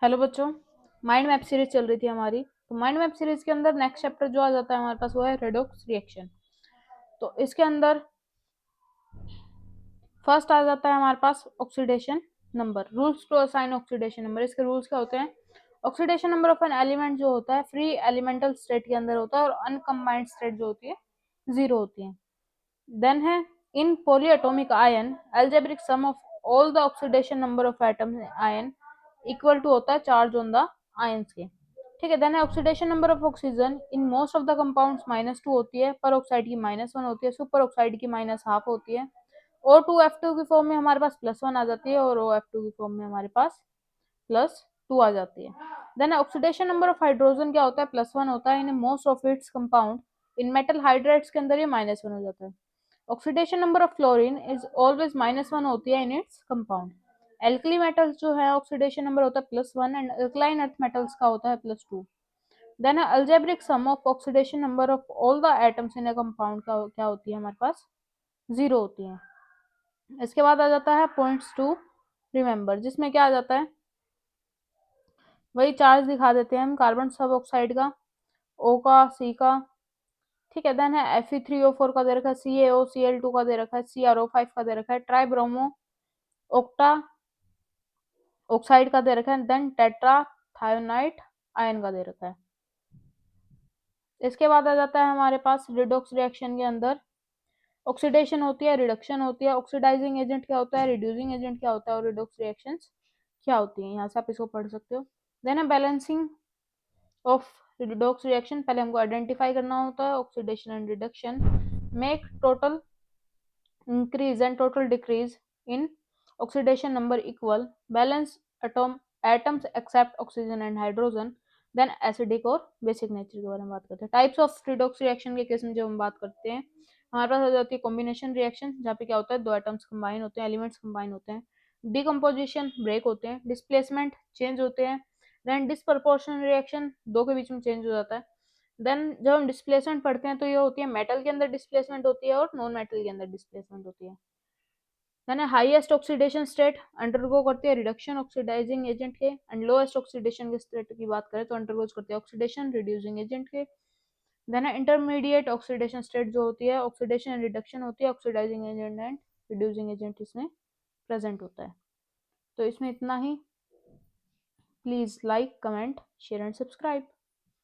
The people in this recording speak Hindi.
हेलो बच्चों, माइंड मैप सीरीज चल रही थी हमारी। तो माइंड मैप सीरीज के अंदर नेक्स्ट चैप्टर जो आ जाता है हमारे पास वो है रेडॉक्स रिएक्शन। तो इसके अंदर फर्स्ट आ जाता है हमारे पास oxidation number, rules to assign oxidation number. इसके रूल्स क्या होते हैं? Oxidation number of an element जो होता है फ्री एलिमेंटल स्टेट के अंदर होता है और अनकम्बाइंड स्टेट जो होती है 0 होती है। देन है in polyatomic ion algebraic sum of all the oxidation number of atoms in ion equal to होता है चार्ज ऑन द आयंस के। ठीक है। देन है oxidation number of oxygen in most of the compounds -2 होती है, पर ऑक्साइड की -1 होती है, सुपर ऑक्साइड की -1/2 होती है। O2F2 की फॉर्म में हमारे पास +1 आ जाती है और OF2 की फॉर्म में हमारे पास +2 आ जाती है। Then oxidation number of hydrogen क्या होता है? +1 होता है in most of its compound. इन मेटल हाइड्राइड्स के अंदर ये -1 हो जाता है। Oxidation number of fluorine is always -1 होती है in its compound. Alkali metals जो है ऑक्सीडेशन नंबर होता है +1 एंड अल्कलाइन अर्थ मेटल्स का होता है +2। Then algebraic sum of oxidation number of all the atoms in a compound का क्या होती है हमारे पास? 0 होती है। इसके बाद आ जाता है पॉइंट्स टू रिमेंबर, जिसमें क्या आ जाता है, वही चार्ज दिखा देते हैं हम कार्बन सब ऑक्साइड का, O का, C का। ठीक है। देन है Fe3O4 का दे रखा है, CaOCl2 का दे रखा है, CrO5 का दे रखा है, ट्राइब्रोमो ऑक्टा ऑक्साइड का दे रखा है, देन टेट्रा थायोनाइट आयन का दे रखा है। इसके बाद आ जाता है हमारे पास रिडॉक्स रिएक्शन के अंदर ऑक्सीडेशन होती है, रिडक्शन होती है, ऑक्सीडाइजिंग एजेंट क्या होता है, रिड्यूसिंग एजेंट क्या होता है और रिडॉक्स रिएक्शंस क्या होती हैं। यहाँ से आप इसको पढ़ सकते हो। देन है बैलेंसिंग ऑफ रिडॉक्स रिएक्शन। पहले हमको आइडेंटिफाई करना होता है oxidation and reduction. Make total increase and total decrease in oxidation number equal, balance atoms except oxygen and hydrogen, then acidic और बेसिक नेचर के बारे में बात करते हैं। टाइप्स ऑफ रिडॉक्स रिएक्शन के केस में जब हम बात करते हैं हमारे पास आ जाती है कॉम्बिनेशन रिएक्शन, जहाँ पे क्या होता है दो एटम्स कंबाइन होते हैं, एलिमेंट्स कंबाइन होते हैं। डिकम्पोजिशन ब्रेक होते हैं, डिस्प्लेसमेंट चेंज होते हैं। देन डिसप्रपोर्शनल रिएक्शन दो के बीच में चेंज हो जाता है। देन जब हम डिस्प्लेसमेंट पढ़ते हैं तो ये होती है मेटल के अंदर डिस्प्लेसमेंट होती है और नॉन मेटल के अंदर डिस्प्लेसमेंट होती है। Then highest oxidation state undergo करती है रिडक्शन ऑक्सीडाइजिंग एजेंट के, एंड लोएस्ट ऑक्सीडेशन के स्टेट की बात करें तो अंडरगोज करती है ऑक्सीडेशन रिड्यूसिंग एजेंट के। देन इंटरमीडिएट ऑक्सीडेशन स्टेट जो होती है ऑक्सीडेशन एंड रिडक्शन होती है, oxidizing agent and reducing agent इसमें प्रेजेंट होता है। तो इसमें इतना ही। Please like, comment, share and subscribe.